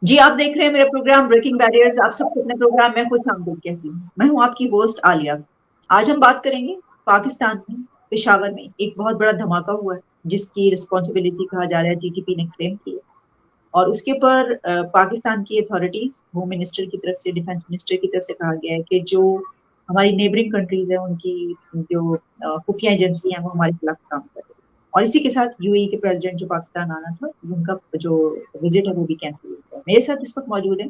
جی آپ دیکھ رہے ہیں میرا پروگرام بریکنگ بیریئرز. آپ سب کو اپنے پروگرام میں خوش آمدید کہتی ہوں. میں ہوں آپ کی ہوسٹ عالیہ. آج ہم بات کریں گے پاکستان میں پشاور میں ایک بہت بڑا دھماکہ ہوا ہے جس کی رسپانسبلٹی کہا جا رہا ہے ٹی ٹی پی نے کلیم کی ہے. اور اس کے اوپر پاکستان کی اتھارٹیز ہوم منسٹر کی طرف سے ڈیفینس منسٹر کی طرف سے کہا گیا ہے کہ جو ہماری نیبرنگ کنٹریز ہیں ان کی جو خفیہ ایجنسی ہیں وہ ہمارے خلاف کام کر رہی ہیں. اور اسی کے ساتھ یو اے کے پریزیڈنٹ جو پاکستان آنا تھا ان کا جو وزٹ ہے وہ بھی کینسل ہو گیا. میرے ساتھ اس وقت موجود ہیں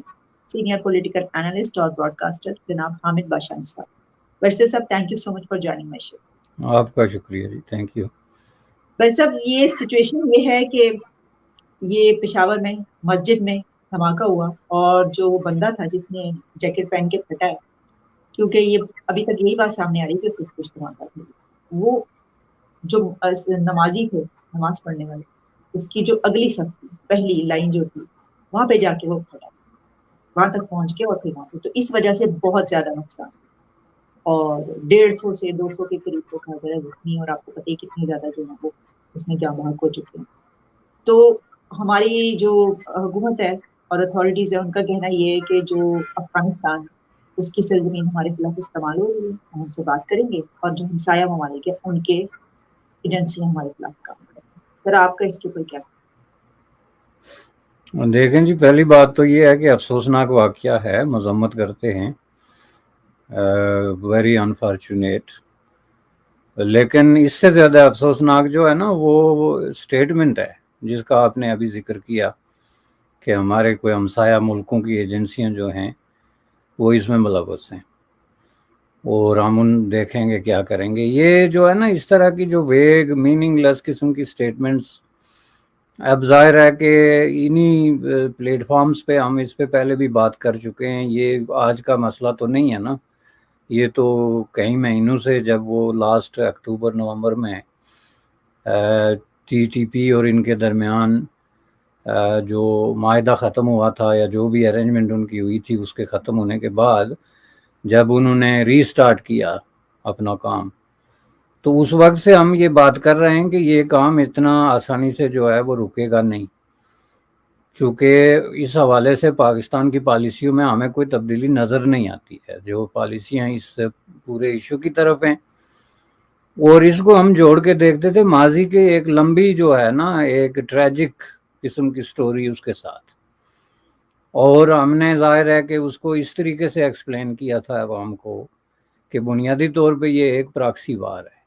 سینئر پولیٹیکل اینالسٹ اور براڈ کاسٹر جناب حامد باشانی صاحب. برسر صاحب thank you so much for joining my show. آپ کا شکریہ جی، تھینک یو. برسر صاحب یہ سچویشن یہ ہے کہ یہ پشاور میں مسجد میں دھماکہ ہوا اور جو بندہ تھا جس نے جیکٹ پہن کے پھٹا ہے، کیونکہ یہ ابھی تک یہی بات سامنے آ رہی ہے کہ کچھ دھماکہ تھا، وہ جو نمازی تھے نماز پڑھنے والے اس کی جو اگلی صف تھی پہلی لائن جو تھی وہاں پہ جا کے وہ پھٹا، وہاں تک پہنچ کے اور پھر وہاں پہ تو اس وجہ سے بہت زیادہ نقصان اور 150 سے 200 کے قریب کو کہا گیا زخمی اور آپ کو پتہ ہی کتنے زیادہ جو ہے وہ اس میں جاں بحق ہو چکے ہیں. تو ہماری جو حکومت ہے اور اتھارٹیز ہے ان کا کہنا یہ ہے کہ جو افغانستان اس کی سرزمین ہمارے خلاف استعمال ہو رہی ہے. ہم ان سے بات کریں گے اور جو ہمسایہ ممالک ہے ان کے ایجنسی ہمارے خلاف کام کریں گے. سر آپ کا اس کے اوپر کیا؟ دیکھیں جی، پہلی بات تو یہ ہے کہ افسوسناک واقعہ ہے، مذمت کرتے ہیں، ویری انفارچونیٹ. لیکن اس سے زیادہ افسوسناک جو ہے نا وہ اسٹیٹمنٹ ہے جس کا آپ نے ابھی ذکر کیا کہ ہمارے کوئی ہمسایہ ملکوں کی ایجنسیاں جو ہیں وہ اس میں ملوث ہیں اور ہم ان دیکھیں گے کیا کریں گے. یہ جو ہے نا اس طرح کی جو ویگ میننگ لیس قسم کی اسٹیٹمنٹس، اب ظاہر ہے کہ انہی پلیٹ فارمز پہ ہم اس پہ پہلے بھی بات کر چکے ہیں. یہ آج کا مسئلہ تو نہیں ہے نا، یہ تو کئی مہینوں سے، جب وہ لاسٹ اکتوبر نومبر میں ٹی ٹی پی اور ان کے درمیان جو معاہدہ ختم ہوا تھا یا جو بھی ارینجمنٹ ان کی ہوئی تھی اس کے ختم ہونے کے بعد جب انہوں نے ری سٹارٹ کیا اپنا کام، تو اس وقت سے ہم یہ بات کر رہے ہیں کہ یہ کام اتنا آسانی سے جو ہے وہ رکے گا نہیں، چونکہ اس حوالے سے پاکستان کی پالیسیوں میں ہمیں کوئی تبدیلی نظر نہیں آتی ہے. جو پالیسیاں اس پورے ایشو کی طرف ہیں اور اس کو ہم جوڑ کے دیکھتے تھے ماضی کے ایک لمبی جو ہے نا ایک ٹریجک قسم کی سٹوری اس کے ساتھ، اور ہم نے ظاہر ہے کہ اس کو اس طریقے سے ایکسپلین کیا تھا عوام کو کہ بنیادی طور پہ یہ ایک پراکسی وار ہے.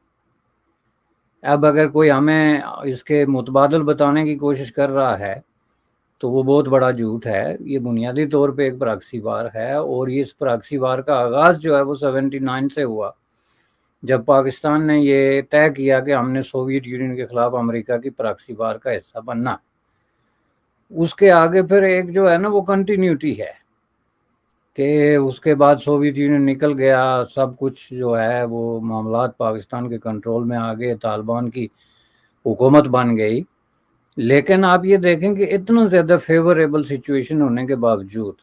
اب اگر کوئی ہمیں اس کے متبادل بتانے کی کوشش کر رہا ہے تو وہ بہت بڑا جھوٹ ہے. یہ بنیادی طور پہ ایک پراکسی وار ہے، اور یہ اس پراکسی وار کا آغاز جو ہے وہ 79 سے ہوا، جب پاکستان نے یہ طے کیا کہ ہم نے سوویت یونین کے خلاف امریکہ کی پراکسی وار کا حصہ بننا. اس کے آگے پھر ایک جو ہے نا وہ کنٹینیوٹی ہے کہ اس کے بعد سوویت یونین نکل گیا، سب کچھ جو ہے وہ معاملات پاکستان کے کنٹرول میں آ گئے، طالبان کی حکومت بن گئی. لیکن آپ یہ دیکھیں کہ اتنا زیادہ فیوریبل سچویشن ہونے کے باوجود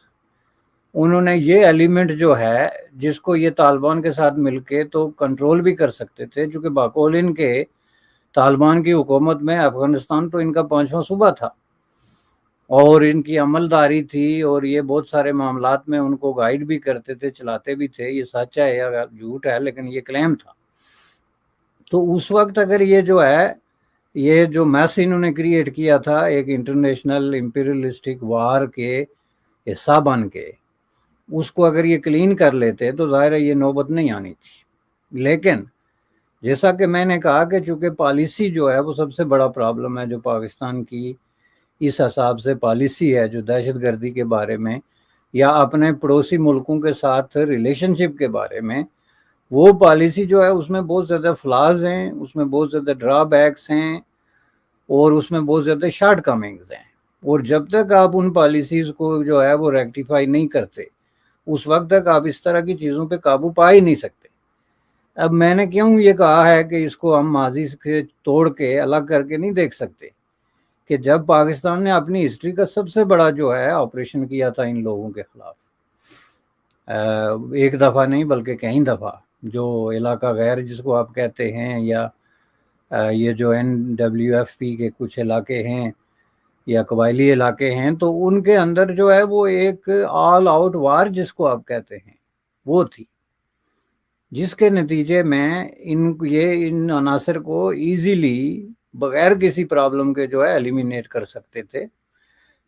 انہوں نے یہ ایلیمنٹ جو ہے جس کو یہ طالبان کے ساتھ مل کے تو کنٹرول بھی کر سکتے تھے، چونکہ باقول ان کے طالبان کی حکومت میں افغانستان تو ان کا 5واں صوبہ تھا اور ان کی عملداری تھی، اور یہ بہت سارے معاملات میں ان کو گائیڈ بھی کرتے تھے، چلاتے بھی تھے. یہ سچ ہے یا جھوٹ ہے لیکن یہ کلیم تھا. تو اس وقت اگر یہ جو ہے یہ جو میس انہوں نے کریٹ کیا تھا ایک انٹرنیشنل امپیریلسٹک وار کے حصہ بن کے، اس کو اگر یہ کلین کر لیتے تو ظاہر ہے یہ نوبت نہیں آنی تھی. لیکن جیسا کہ میں نے کہا کہ چونکہ پالیسی جو ہے وہ سب سے بڑا پرابلم ہے جو پاکستان کی اس حساب سے پالیسی ہے جو دہشت گردی کے بارے میں یا اپنے پڑوسی ملکوں کے ساتھ ریلیشن شپ کے بارے میں، وہ پالیسی جو ہے اس میں بہت زیادہ فلاز ہیں، اس میں بہت زیادہ ڈرا بیکس ہیں اور اس میں بہت زیادہ شارٹ کمنگز ہیں. اور جب تک آپ ان پالیسیز کو جو ہے وہ ریکٹیفائی نہیں کرتے اس وقت تک آپ اس طرح کی چیزوں پہ قابو پا ہی نہیں سکتے. اب میں نے کیوں یہ کہا ہے کہ اس کو ہم ماضی سے توڑ کے الگ کر کے نہیں دیکھ سکتے کہ جب پاکستان نے اپنی ہسٹری کا سب سے بڑا جو ہے آپریشن کیا تھا ان لوگوں کے خلاف، ایک دفعہ نہیں بلکہ کئی دفعہ، جو علاقہ غیر جس کو آپ کہتے ہیں یا یہ جو این ڈبلیو ایف پی کے کچھ علاقے ہیں یا قبائلی علاقے ہیں، تو ان کے اندر جو ہے وہ ایک آل آؤٹ وار جس کو آپ کہتے ہیں وہ تھی، جس کے نتیجے میں ان عناصر کو ایزیلی بغیر کسی پرابلم کے جو ہے ایلیمینیٹ کر سکتے تھے،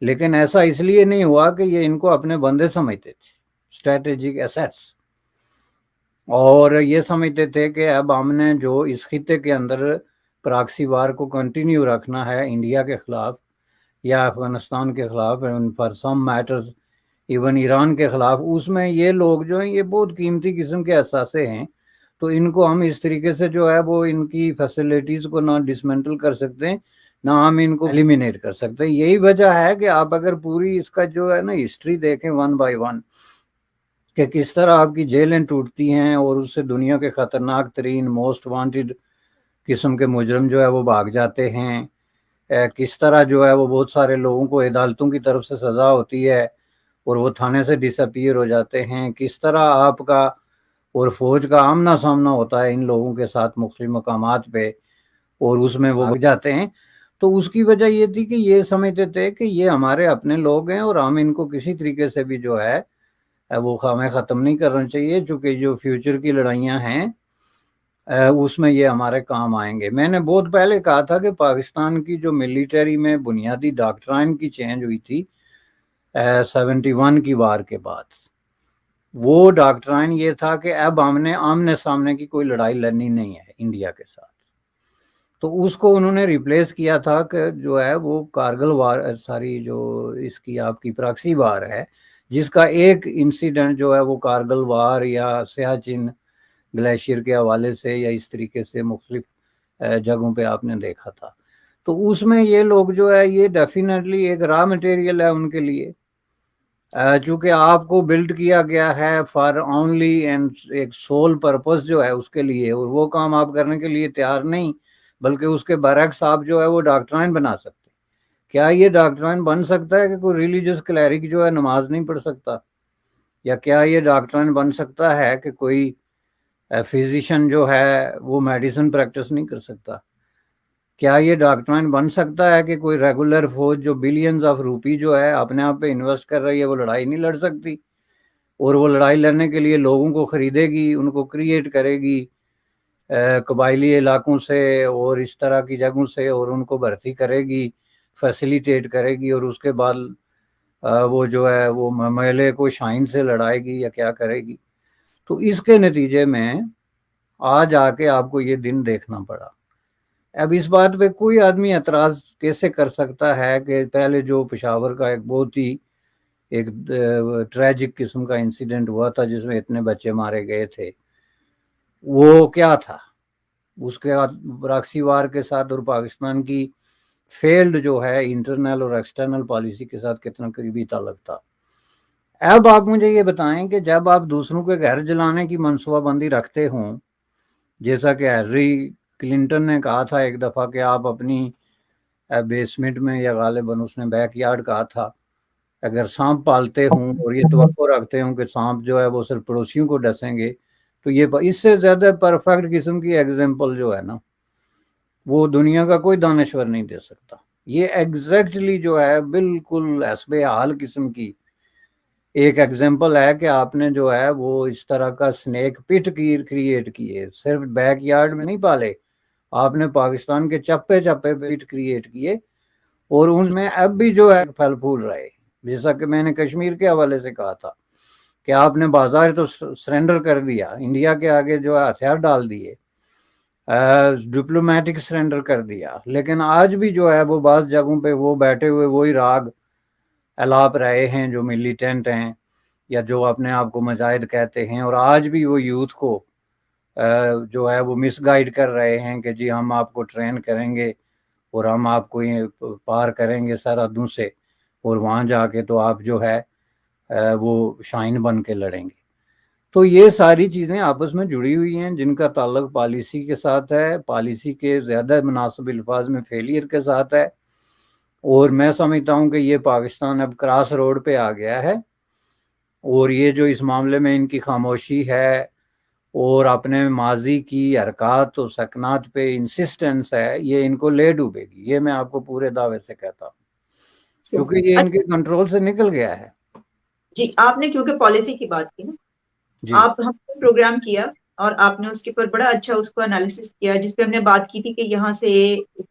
لیکن ایسا اس لیے نہیں ہوا کہ یہ ان کو اپنے بندے سمجھتے تھے، اسٹریٹجک ایسیٹس، اور یہ سمجھتے تھے کہ اب ہم نے جو اس خطے کے اندر پراکسی وار کو کنٹینیو رکھنا ہے انڈیا کے خلاف یا افغانستان کے خلاف، for some matters even Iran کے خلاف، اس میں یہ لوگ جو ہیں یہ بہت قیمتی قسم کے اثاثے ہیں، تو ان کو ہم اس طریقے سے جو ہے وہ ان کی فیسلٹیز کو نہ ڈسمنٹل کر سکتے ہیں، نہ ہم ان کو ایلیمینیٹ کر سکتے ہیں۔ یہی وجہ ہے کہ آپ اگر پوری اس کا جو ہے نا ہسٹری دیکھیں ون بائی ون، کہ کس طرح آپ کی جیلیں ٹوٹتی ہیں اور اس سے دنیا کے خطرناک ترین موسٹ وانٹڈ قسم کے مجرم جو ہے وہ بھاگ جاتے ہیں، کس طرح جو ہے وہ بہت سارے لوگوں کو عدالتوں کی طرف سے سزا ہوتی ہے اور وہ تھانے سے ڈس اپیئر ہو جاتے ہیں، کس طرح آپ کا اور فوج کا آمنا سامنا ہوتا ہے ان لوگوں کے ساتھ مختلف مقامات پہ اور اس میں وہ بھاگ جاتے ہیں۔ تو اس کی وجہ یہ تھی کہ یہ سمجھتے تھے کہ یہ ہمارے اپنے لوگ ہیں اور ہم ان کو کسی طریقے سے بھی جو ہے وہ ہمیں ختم نہیں کرنا چاہیے، چونکہ جو فیوچر کی لڑائیاں ہیں اس میں یہ ہمارے کام آئیں گے۔ میں نے بہت پہلے کہا تھا کہ پاکستان کی جو ملیٹری میں بنیادی ڈاکٹرائن کی چینج ہوئی تھی 71 کی وار کے بعد، وہ ڈاکٹرائن یہ تھا کہ اب ہم نے آمنے سامنے کی کوئی لڑائی لڑنی نہیں ہے انڈیا کے ساتھ، تو اس کو انہوں نے ریپلیس کیا تھا کہ جو ہے وہ کارگل وار، ساری جو اس کی آپ کی پراکسی وار ہے، جس کا ایک انسیڈنٹ جو ہے وہ کارگل وار یا سیاچن گلیشیئر کے حوالے سے یا اس طریقے سے مختلف جگہوں پہ آپ نے دیکھا تھا۔ تو اس میں یہ لوگ جو ہے یہ ڈیفینیٹلی ایک را مٹیریل ہے ان کے لیے، چونکہ آپ کو بلڈ کیا گیا ہے فار اونلی اینڈ ایک سول پرپس جو ہے اس کے لیے، اور وہ کام آپ کرنے کے لیے تیار نہیں، بلکہ اس کے برعکس آپ جو ہے وہ ڈاکٹرائن بنا سکتے۔ کیا یہ ڈاکٹرائن بن سکتا ہے کہ کوئی ریلیجس کلیرک جو ہے نماز نہیں پڑھ سکتا؟ یا کیا یہ ڈاکٹرائن بن سکتا ہے کہ کوئی فزیشین جو ہے وہ میڈیسن پریکٹس نہیں کر سکتا؟ کیا یہ ڈاکٹرائن بن سکتا ہے کہ کوئی ریگولر فوج جو بلینز آف روپی جو ہے اپنے آپ پہ انویسٹ کر رہی ہے وہ لڑائی نہیں لڑ سکتی، اور وہ لڑائی لڑنے کے لیے لوگوں کو خریدے گی، ان کو کریٹ کرے گی قبائلی علاقوں سے اور اس طرح کی جگہوں سے، اور ان کو بھرتی کرے گی، فیسیلیٹیٹ کرے گی، اور اس کے بعد وہ جو ہے وہ محلے کو شائن سے لڑائے گی یا کیا کرے گی؟ تو اس کے نتیجے میں آج آ کے آپ کو یہ دن دیکھنا پڑا۔ اب اس بات پہ کوئی آدمی اعتراض کیسے کر سکتا ہے کہ پہلے جو پشاور کا ایک بہت ہی ایک ٹریجک قسم کا انسیڈنٹ ہوا تھا جس میں اتنے بچے مارے گئے تھے، وہ کیا تھا؟ اس کے بعد پراکسی وار کے ساتھ اور پاکستان کی فیلڈ جو ہے انٹرنل اور ایکسٹرنل پالیسی کے ساتھ کتنا قریبی تعلق تھا۔ اب آپ مجھے یہ بتائیں کہ جب آپ دوسروں کے گھر جلانے کی منصوبہ بندی رکھتے ہوں، جیسا کہ ہیلری کلنٹن نے کہا تھا ایک دفعہ کہ آپ اپنی بیسمنٹ میں، یا غالباً اس نے بیک یارڈ کہا تھا، اگر سانپ پالتے ہوں اور یہ توقع رکھتے ہوں کہ سانپ جو ہے وہ صرف پڑوسیوں کو ڈسیں گے، تو یہ اس سے زیادہ پرفیکٹ قسم کی ایگزامپل جو ہے نا وہ دنیا کا کوئی دانشور نہیں دے سکتا۔ یہ ایگزیکٹلی جو ہے بالکل حسب حال قسم کی ایک ایگزامپل ہے کہ آپ نے جو ہے وہ اس طرح کا سنیک پٹ کریٹ کیے، صرف بیک یارڈ میں نہیں پالے، آپ نے پاکستان کے چپے چپے پٹ کریٹ کیے، اور ان میں اب بھی جو ہے پھل پھول رہے، جیسا کہ میں نے کشمیر کے حوالے سے کہا تھا کہ آپ نے بازار تو سرنڈر کر دیا، انڈیا کے آگے جو ہے ہتھیار ڈال دیے، ڈپلومیٹک سرنڈر کر دیا، لیکن آج بھی جو ہے وہ بعض جگہوں پہ وہ بیٹھے ہوئے وہی راگ الاپ رہے ہیں جو ملیٹنٹ ہیں یا جو اپنے آپ کو مجاہد کہتے ہیں، اور آج بھی وہ یوتھ کو جو ہے وہ مس گائیڈ کر رہے ہیں کہ جی ہم آپ کو ٹرین کریں گے اور ہم آپ کو پار کریں گے سرحدوں سے، اور وہاں جا کے تو آپ جو ہے وہ شائن بن کے لڑیں گے۔ تو یہ ساری چیزیں آپس میں جڑی ہوئی ہیں جن کا تعلق پالیسی کے ساتھ ہے، پالیسی کے زیادہ مناسب الفاظ میں فیلئر کے ساتھ ہے، اور میں سمجھتا ہوں کہ یہ پاکستان اب کراس روڈ پہ آ گیا ہے، اور یہ جو اس معاملے میں ان کی خاموشی ہے اور اپنے ماضی کی حرکات و سکنات پہ انسسٹنس ہے، یہ ان کو لے ڈوبے گی، یہ میں آپ کو پورے دعوے سے کہتا ہوں۔ چونکہ یہ ان کے کنٹرول سے نکل گیا ہے. جی آپ نے کیونکہ پالیسی کی بات کی نا، جی آپ ہم نے پروگرام کیا اور آپ نے اس کے اوپر بڑا اچھا اس کو انالیسس کیا، جس پہ ہم نے بات کی تھی کہ یہاں سے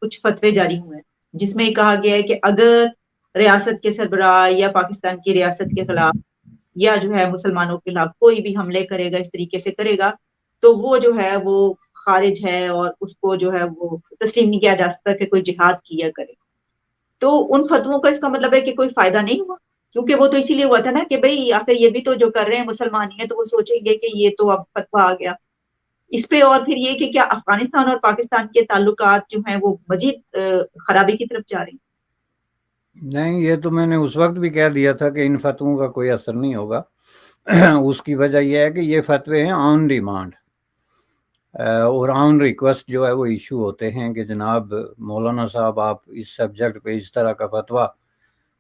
کچھ فتوے جاری ہوئے ہیں جس میں یہ کہا گیا ہے کہ اگر ریاست کے سربراہ یا پاکستان کی ریاست کے خلاف یا جو ہے مسلمانوں کے خلاف کوئی بھی حملے کرے گا، اس طریقے سے کرے گا، تو وہ جو ہے وہ خارج ہے اور اس کو جو ہے وہ تسلیم نہیں کیا جا سکتا کہ کوئی جہاد کیا کرے. تو ان فتووں کا اس کا مطلب ہے کہ کوئی فائدہ نہیں ہوا، کیونکہ وہ تو اسی لیے ہوا تھا نا کہ بھئی آخر یہ بھی تو جو کر رہے ہیں مسلمان ہی ہیں، تو وہ سوچیں گے کہ یہ تو اب فتویٰ آ گیا اس پہ. اور پھر یہ کہ کیا افغانستان اور پاکستان کے تعلقات جو ہیں وہ مزید خرابی کی طرف جا رہے ہیں؟ نہیں، یہ تو میں نے اس وقت بھی کہہ دیا تھا کہ ان فتووں کا کوئی اثر نہیں ہوگا. اس کی وجہ یہ ہے کہ یہ فتوے ہیں آن ڈیمانڈ، اور آن ریکویسٹ جو ہے وہ ایشو ہوتے ہیں کہ جناب مولانا صاحب آپ اس سبجیکٹ پہ اس طرح کا فتویٰ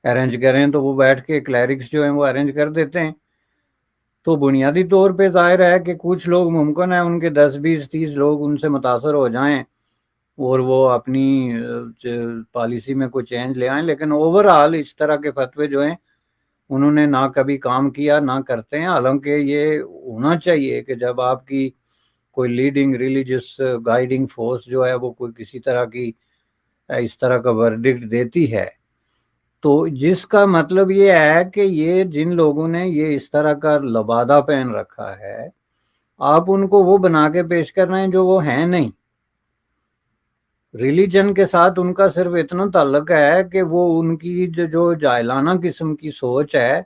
ارینج کریں، تو وہ بیٹھ کے کلیرکس جو ہیں وہ ارینج کر دیتے ہیں. تو بنیادی طور پہ ظاہر ہے کہ کچھ لوگ ممکن ہے ان کے 10 20 30 لوگ ان سے متاثر ہو جائیں اور وہ اپنی پالیسی میں کوئی چینج لے آئیں، لیکن اوور آل اس طرح کے فتوے جو ہیں انہوں نے نہ کبھی کام کیا نہ کرتے ہیں. حالانکہ یہ ہونا چاہیے کہ جب آپ کی کوئی لیڈنگ ریلیجس گائیڈنگ فورس جو ہے وہ کوئی کسی طرح کی اس طرح کا ورڈکٹ دیتی ہے، تو جس کا مطلب یہ ہے کہ یہ جن لوگوں نے یہ اس طرح کا لبادہ پہن رکھا ہے، آپ ان کو وہ بنا کے پیش کر رہے ہیں جو وہ ہیں نہیں. ریلیجن کے ساتھ ان کا صرف اتنا تعلق ہے کہ وہ ان کی جو جاہلانہ قسم کی سوچ ہے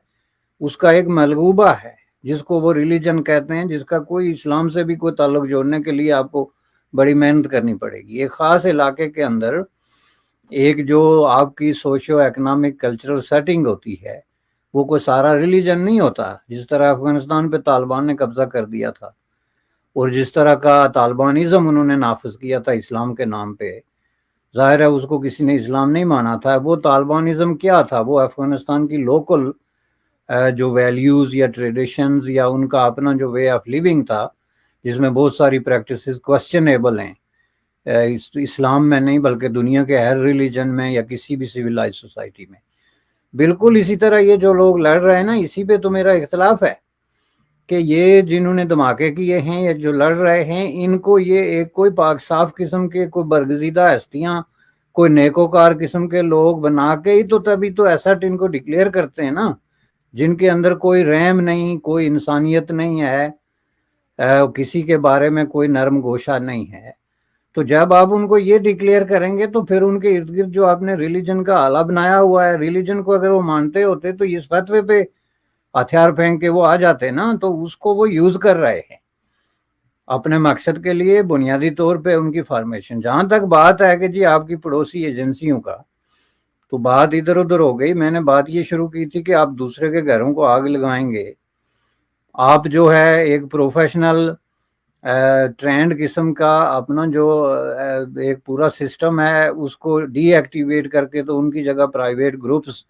اس کا ایک ملغوبہ ہے جس کو وہ ریلیجن کہتے ہیں، جس کا کوئی اسلام سے بھی کوئی تعلق جوڑنے کے لیے آپ کو بڑی محنت کرنی پڑے گی. ایک خاص علاقے کے اندر ایک جو آپ کی سوشو ایکنامک کلچرل سیٹنگ ہوتی ہے وہ کوئی سارا ریلیجن نہیں ہوتا. جس طرح افغانستان پہ طالبان نے قبضہ کر دیا تھا اور جس طرح کا طالبانزم انہوں نے نافذ کیا تھا اسلام کے نام پہ، ظاہر ہے اس کو کسی نے اسلام نہیں مانا تھا. وہ طالبانزم کیا تھا؟ وہ افغانستان کی لوکل جو ویلیوز یا ٹریڈیشنز یا ان کا اپنا جو وے آف لیونگ تھا، جس میں بہت ساری پریکٹسز کوسچنیبل ہیں اسلام میں نہیں بلکہ دنیا کے ہر ریلیجن میں یا کسی بھی سویلائز سوسائٹی میں. بالکل اسی طرح یہ جو لوگ لڑ رہے ہیں نا، اسی پہ تو میرا اختلاف ہے کہ یہ جنہوں نے دھماکے کیے ہیں یا جو لڑ رہے ہیں، ان کو یہ ایک کوئی پاک صاف قسم کے کوئی برگزیدہ ہستیاں، کوئی نیکوکار قسم کے لوگ بنا کے ہی تو تبھی تو ایسٹ ان کو ڈکلیئر کرتے ہیں نا، جن کے اندر کوئی رحم نہیں، کوئی انسانیت نہیں ہے، کسی کے بارے میں کوئی نرم گوشہ نہیں ہے. تو جب آپ ان کو یہ ڈکلیئر کریں گے تو پھر ان کے ارد گرد جو آپ نے ریلیجن کا آلہ بنایا ہوا ہے، ریلیجن کو اگر وہ مانتے ہوتے تو اس فتوے پہ ہتھیار پھینک کے وہ آ جاتے نا. تو اس کو وہ یوز کر رہے ہیں اپنے مقصد کے لیے، بنیادی طور پہ ان کی فارمیشن. جہاں تک بات ہے کہ جی آپ کی پڑوسی ایجنسیوں کا، تو بات ادھر ادھر ہو گئی. میں نے بات یہ شروع کی تھی کہ آپ دوسرے کے گھروں کو آگ لگائیں گے. آپ جو ہے ایک پروفیشنل ٹرینڈ قسم کا اپنا جو ایک پورا سسٹم ہے اس کو ڈی ایکٹیویٹ کر کے تو ان کی جگہ پرائیویٹ گروپس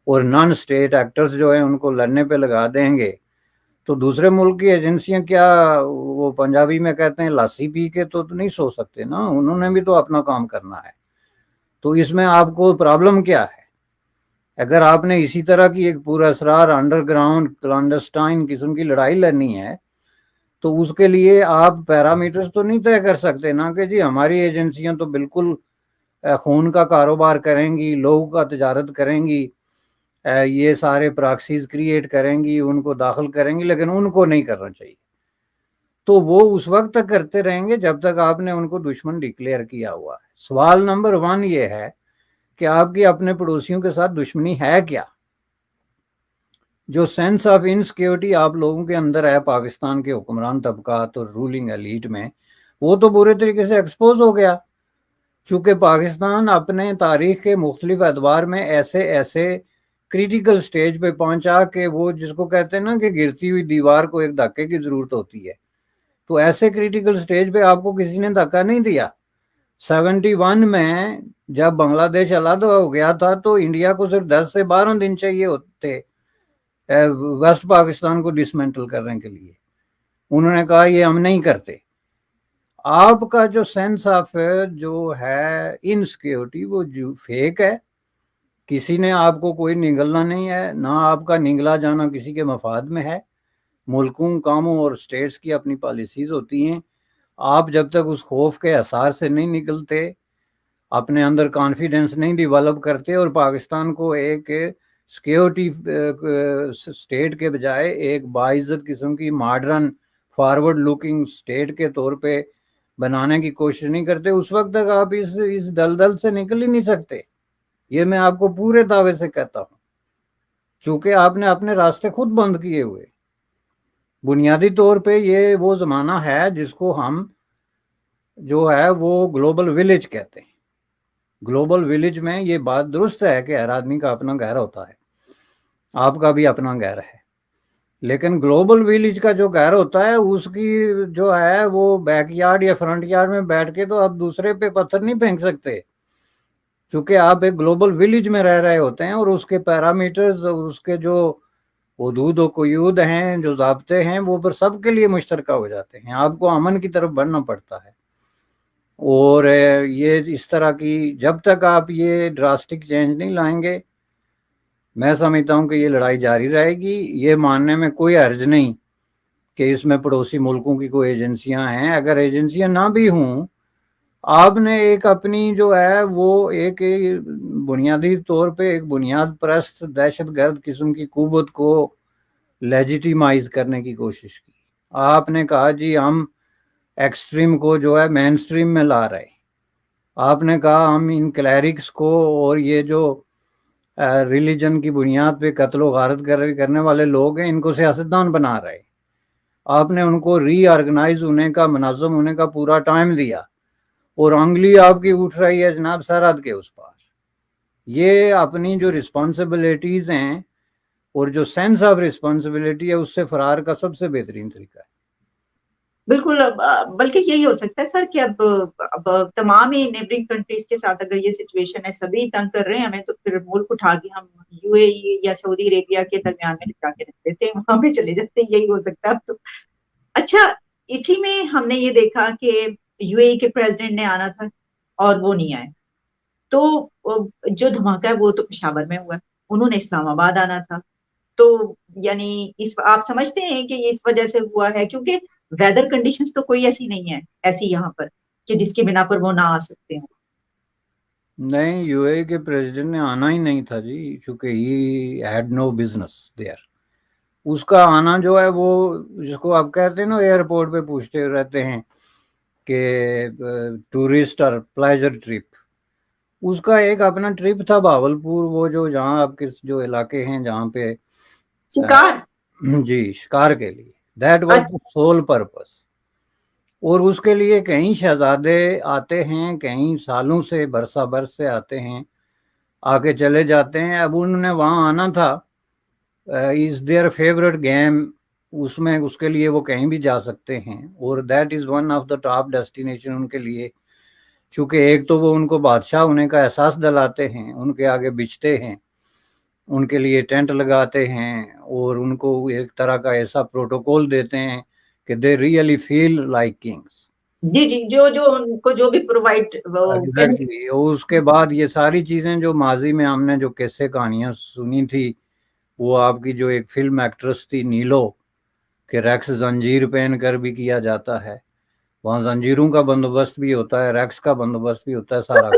اور نان اسٹیٹ ایکٹرز جو ہیں ان کو لڑنے پہ لگا دیں گے. تو دوسرے ملک کی ایجنسیاں کیا وہ پنجابی میں کہتے ہیں لاسی پی کے تو نہیں سو سکتے نا، انہوں نے بھی تو اپنا کام کرنا ہے. تو اس میں آپ کو پرابلم کیا ہے؟ اگر آپ نے اسی طرح کی ایک پورا اسرار انڈر گراؤنڈ کلانڈسٹائن قسم کی لڑائی لڑنی ہے تو اس کے لیے آپ پیرامیٹرز تو نہیں طے کر سکتے نا کہ جی ہماری ایجنسیاں تو بالکل خون کا کاروبار کریں گی، لوگوں کا تجارت کریں گی، یہ سارے پراکسیز کریٹ کریں گی، ان کو داخل کریں گی، لیکن ان کو نہیں کرنا چاہیے. تو وہ اس وقت تک کرتے رہیں گے جب تک آپ نے ان کو دشمن ڈکلیئر کیا ہوا ہے. سوال نمبر 1 یہ ہے کہ آپ کی اپنے پڑوسیوں کے ساتھ دشمنی ہے کیا؟ جو سینس آف انسیکیورٹی آپ لوگوں کے اندر ہے پاکستان کے حکمران طبقات اور رولنگ ایلیٹ میں، وہ تو پورے طریقے سے ایکسپوز ہو گیا. چونکہ پاکستان اپنے تاریخ کے مختلف ادوار میں ایسے کریٹیکل سٹیج پہ پہنچا کہ وہ جس کو کہتے ہیں نا کہ گرتی ہوئی دیوار کو ایک دھکے کی ضرورت ہوتی ہے، تو ایسے کریٹیکل سٹیج پہ آپ کو کسی نے دھکا نہیں دیا. 71 میں جب بنگلہ دیش علیحدہ ہو گیا تھا تو انڈیا کو صرف 10 سے 12 دن چاہیے ہوتے ویسٹ پاکستان کو ڈسمنٹل کرنے کے لیے. انہوں نے کہا یہ ہم نہیں کرتے. آپ کا جو سینس آف جو ہے انسیکیورٹی وہ جو فیک ہے، کسی نے آپ کو کوئی نگلنا نہیں ہے، نہ آپ کا نگلا جانا کسی کے مفاد میں ہے۔ ملکوں، کاموں اور اسٹیٹس کی اپنی پالیسیز ہوتی ہیں۔ آپ جب تک اس خوف کے اثار سے نہیں نکلتے، اپنے اندر کانفیڈنس نہیں ڈیولپ کرتے اور پاکستان کو ایک سیکیورٹی اسٹیٹ کے بجائے ایک باعزت قسم کی ماڈرن فارورڈ لوکنگ اسٹیٹ کے طور پہ بنانے کی کوشش نہیں کرتے، اس وقت تک آپ اس دلدل سے نکل ہی نہیں سکتے۔ یہ میں آپ کو پورے دعوے سے کہتا ہوں، چونکہ آپ نے اپنے راستے خود بند کیے ہوئے۔ بنیادی طور پہ یہ وہ زمانہ ہے جس کو ہم جو ہے وہ گلوبل ولیج کہتے ہیں۔ گلوبل ولیج میں یہ بات درست ہے کہ ہر آدمی کا اپنا گھر ہوتا ہے، آپ کا بھی اپنا گھر ہے، لیکن گلوبل ولیج کا جو گھر ہوتا ہے اس کی جو ہے وہ بیک یارڈ یا فرنٹ یارڈ میں بیٹھ کے تو آپ دوسرے پہ پتھر نہیں پھینک سکتے، چونکہ آپ ایک گلوبل ولیج میں رہ رہے ہوتے ہیں اور اس کے پیرامیٹرز اور اس کے جو حدود و قیود ہیں، جو ضابطے ہیں، وہ پر سب کے لیے مشترکہ ہو جاتے ہیں۔ آپ کو امن کی طرف بڑھنا پڑتا ہے، اور یہ اس طرح کی جب تک آپ یہ ڈراسٹک چینج نہیں لائیں گے، میں سمجھتا ہوں کہ یہ لڑائی جاری رہے گی۔ یہ ماننے میں کوئی حرج نہیں کہ اس میں پڑوسی ملکوں کی کوئی ایجنسیاں ہیں، اگر ایجنسیاں نہ بھی ہوں، آپ نے ایک اپنی جو ہے وہ ایک بنیادی طور پہ ایک بنیاد پرست دہشت گرد قسم کی قوت کو لیجیٹیمائز کرنے کی کوشش کی۔ آپ نے کہا جی ہم ایکسٹریم کو جو ہے مین سٹریم میں لا رہے، آپ نے کہا ہم ان کلیرکس کو اور یہ جو ریلیجن کی بنیاد پہ قتل و غارت کرنے والے لوگ ہیں ان کو سیاستدان بنا رہے، آپ نے ان کو ری آرگنائز ہونے کا، منظم ہونے کا پورا ٹائم دیا، اور انگلی آپ کی اٹھ رہی ہے جناب سرحد کے اس پار۔ یہ اپنی جو رسپانسبلٹیز ہیں اور جو سینس آف رسپانسبلٹی ہے اس سے فرار کا سب سے بہترین طریقہ ہے۔ بالکل، بلکہ یہی ہو سکتا ہے سر کہ اب تمام ہی نیبرنگ کنٹریز کے ساتھ اگر یہ سچویشن ہے، سبھی تنگ کر رہے ہیں ہمیں، تو پھر ملک اٹھا کے ہم یو اے ای یا سعودی عربیہ کے درمیان میں لٹا کے رکھ دیتے ہیں، وہاں پہ چلے جاتے ہیں، یہی ہو سکتا ہے اب تو۔ اچھا، اسی میں ہم نے یہ دیکھا کہ یو اے ای کے پریزیڈنٹ نے آنا تھا اور وہ نہیں آئے، تو جو دھماکہ ہے وہ تو پشاور میں ہوا، انہوں نے اسلام آباد آنا تھا، تو یعنی آپ سمجھتے ہیں کہ یہ اس وجہ سے ہوا ہے کیونکہ ویدر کنڈیشنز تو کوئی ایسی نہیں ہے ایسی یہاں پر کہ جس کی بنا پر وہ نہ آ سکتے ہیں؟ نہیں، یو اے کے پریزیڈنٹ نے آنا ہی نہیں تھا جی، چونکہ he had no business there. اس کا آنا جو ہے وہ جس کو آپ کہتے ہیں نا ایئرپورٹ پہ پوچھتے رہتے ہیں کہ ٹورسٹ اور پلیجر ٹرپ، اس کا ایک اپنا ٹرپ تھا بھاولپور، وہ جو جہاں آپ کے جو علاقے ہیں جہاں پہ شکار، جی شکار کے لیے، that was the civil purpose. اور اس کے لیے کئی شہزادے آتے ہیں، کئی سالوں سے برسہ برس سے آتے ہیں، آ کے چلے جاتے ہیں۔ اب انہوں نے وہاں آنا تھا، از دیئر فیوریٹ گیم، اس میں اس کے لیے وہ کہیں بھی جا سکتے ہیں، اور that is one of the top destination ان کے لیے، چونکہ ایک تو وہ ان کو بادشاہ ہونے کا احساس دلاتے ہیں، ان کے آگے بچتے ہیں، ان کے لیے ٹینٹ لگاتے ہیں، اور ان کو ایک طرح کا ایسا پروٹوکول دیتے ہیں کہ they really feel like kings. جی جی، جو ان کو جو بھی پرووائڈ ایگزیکٹلی۔ اس کے بعد یہ ساری چیزیں جو ماضی میں ہم نے جو قصے کہانیاں سنی تھی، وہ آپ کی جو ایک فلم ایکٹریس تھی نیلو، کہ ریکس زنجیر پہن کر بھی کیا جاتا ہے، وہاں زنجیروں کا بندوبست بھی ہوتا ہے، ریکس کا بندوبست بھی ہوتا ہے، سارا۔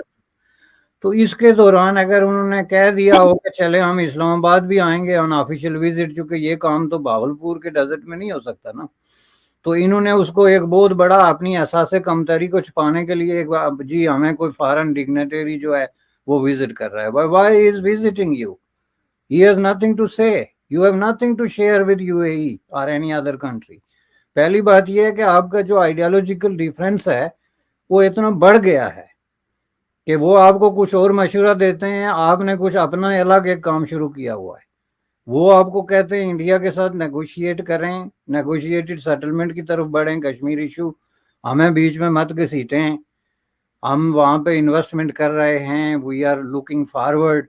تو اس کے دوران اگر انہوں نے کہہ دیا ہو کہ چلے ہم اسلام آباد بھی آئیں گے آن آفیشیل وزٹ، چونکہ یہ کام تو بھاولپور کے ڈیزرٹ میں نہیں ہو سکتا نا، تو انہوں نے اس کو ایک بہت بڑا اپنی احساس کمتری کو چھپانے کے لیے جی ہمیں کوئی فارن ڈگنیٹری جو ہے وہ وزٹ کر رہا ہے، why is visiting you, he has nothing to say, you have nothing to share with U A E or any other country. پہلی بات یہ ہے کہ آپ کا جو آئیڈیالوجیکل ڈیفرنس ہے وہ اتنا بڑھ گیا ہے کہ وہ آپ کو کچھ اور مشورہ دیتے ہیں، آپ نے کچھ اپنا الگ ایک کام شروع کیا ہوا ہے۔ وہ آپ کو کہتے ہیں انڈیا کے ساتھ نیگوشیٹ کریں، نیگوشیٹڈ سیٹلمنٹ کی طرف بڑھیں، کشمیر ایشو ہمیں بیچ میں مت گھسیٹیں، ہم وہاں پہ انویسٹمنٹ کر رہے ہیں، وی آر لوکنگ فارورڈ۔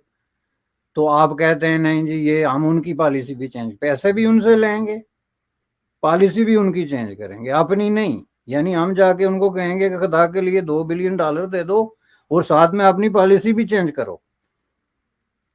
تو آپ کہتے ہیں نہیں جی یہ ہم ان کی پالیسی بھی چینج، پیسے بھی ان سے لیں گے، پالیسی بھی ان کی چینج کریں گے، اپنی نہیں۔ یعنی ہم جا کے ان کو کہیں گے کہ خدا کے لیے $2 بلین دے دو اور ساتھ میں اپنی پالیسی بھی چینج کرو۔